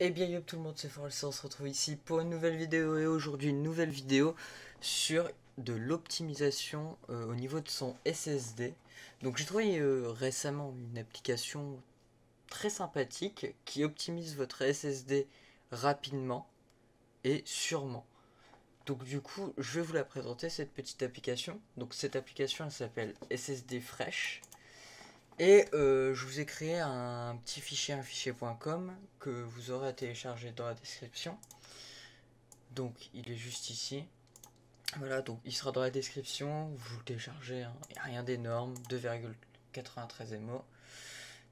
Eh bien yo tout le monde, c'est Foralsa, on se retrouve ici pour une nouvelle vidéo et aujourd'hui une nouvelle vidéo sur de l'optimisation au niveau de son SSD. Donc j'ai trouvé récemment une application très sympathique qui optimise votre SSD rapidement et sûrement. Donc du coup je vais vous la présenter cette petite application. Donc cette application elle s'appelle SSD Fresh. Et je vous ai créé un petit fichier, un fichier.com que vous aurez à télécharger dans la description. Donc il est juste ici. Voilà, donc il sera dans la description, vous le téléchargez, hein. Il n'y a rien d'énorme, 2,93 MO.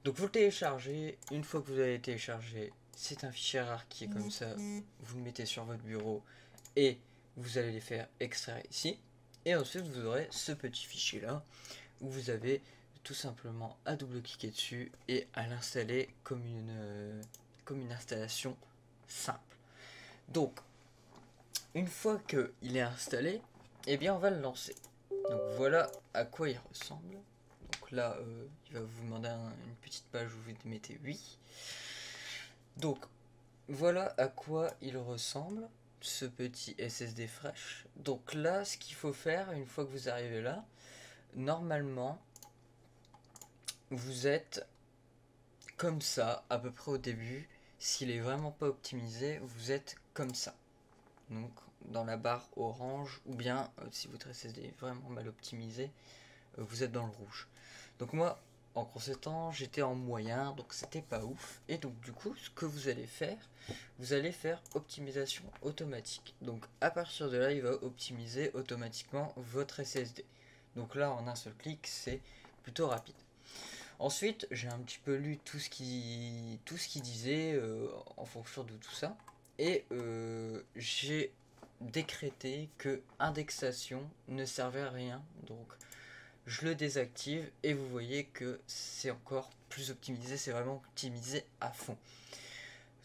Donc vous le téléchargez, une fois que vous avez téléchargé, c'est un fichier rare qui est comme ça, vous le mettez sur votre bureau et vous allez les faire extraire ici. Et ensuite vous aurez ce petit fichier là, où vous avez tout simplement à double-cliquer dessus et à l'installer comme une installation simple. Donc, une fois qu'il est installé, eh bien on va le lancer. Donc voilà à quoi il ressemble. Donc là, il va vous demander une petite page où vous mettez oui. Donc voilà à quoi il ressemble, ce petit SSD Fresh. Donc là, ce qu'il faut faire, une fois que vous arrivez là, normalement, vous êtes comme ça, à peu près au début. S'il est vraiment pas optimisé, vous êtes comme ça. Donc dans la barre orange, ou bien si votre SSD est vraiment mal optimisé, vous êtes dans le rouge. Donc moi, en conséquent, j'étais en moyen, donc c'était pas ouf. Et donc du coup, ce que vous allez faire optimisation automatique. Donc à partir de là, il va optimiser automatiquement votre SSD. Donc là, en un seul clic, c'est plutôt rapide. Ensuite, j'ai un petit peu lu tout ce qui disait en fonction de tout ça. Et j'ai décrété que indexation ne servait à rien. Donc, je le désactive et vous voyez que c'est encore plus optimisé. C'est vraiment optimisé à fond.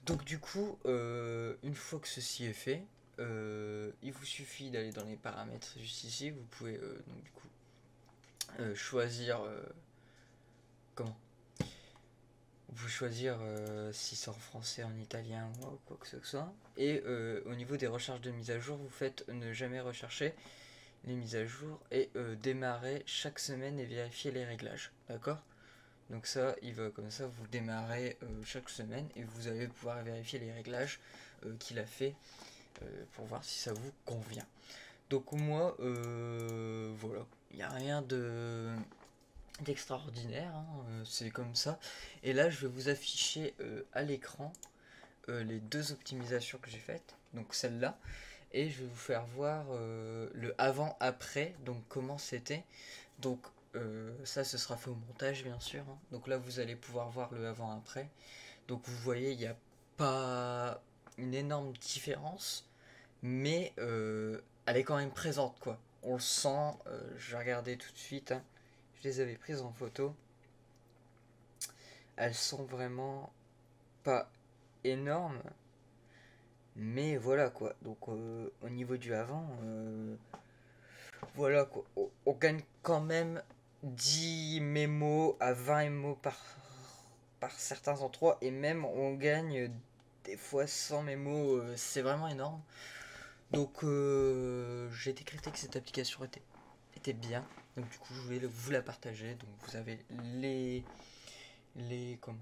Donc, du coup, une fois que ceci est fait, il vous suffit d'aller dans les paramètres juste ici. Vous pouvez donc du coup choisir comment vous choisir si c'est en français, en italien ou quoi que ce soit. Et au niveau des recherches de mise à jour, vous faites ne jamais rechercher les mises à jour et démarrer chaque semaine et vérifier les réglages. D'accord? Donc ça, il va comme ça, vous démarrez chaque semaine et vous allez pouvoir vérifier les réglages qu'il a fait pour voir si ça vous convient. Donc moi, voilà, il n'y a rien d'extraordinaire, hein, c'est comme ça. Et là, je vais vous afficher à l'écran les deux optimisations que j'ai faites, donc celle-là, et je vais vous faire voir le avant-après, donc comment c'était. Donc ça, ce sera fait au montage, bien sûr, hein. Donc là, vous allez pouvoir voir le avant-après. Donc vous voyez, il n'y a pas une énorme différence, mais elle est quand même présente, quoi. On le sent, je vais regarder tout de suite, hein. Je les avais prises en photo. Elles sont vraiment pas énormes, mais voilà quoi. Donc au niveau du avant, voilà quoi. On gagne quand même 10 mémos à 20 mémos par certains endroits, et même on gagne des fois 100 mémos, c'est vraiment énorme. Donc j'ai décrété que cette application était bien. Donc du coup je voulais vous la partager. Donc vous avez les comment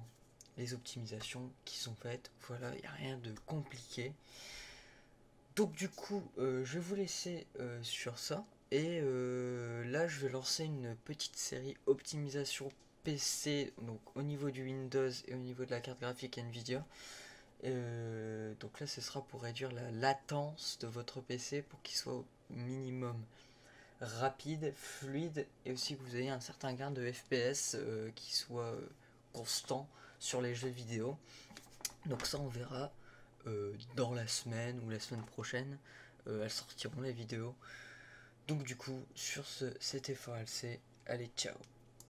les optimisations qui sont faites. Voilà, il n'y a rien de compliqué. Donc du coup, je vais vous laisser sur ça. Et là, je vais lancer une petite série optimisation PC, donc au niveau du Windows et au niveau de la carte graphique Nvidia. Donc là, ce sera pour réduire la latence de votre PC pour qu'il soit au minimum rapide, fluide, et aussi que vous ayez un certain gain de FPS qui soit constant sur les jeux vidéo. Donc ça, on verra dans la semaine ou la semaine prochaine. Elles sortiront les vidéos. Donc du coup, sur ce, c'était ForLC. Allez, ciao.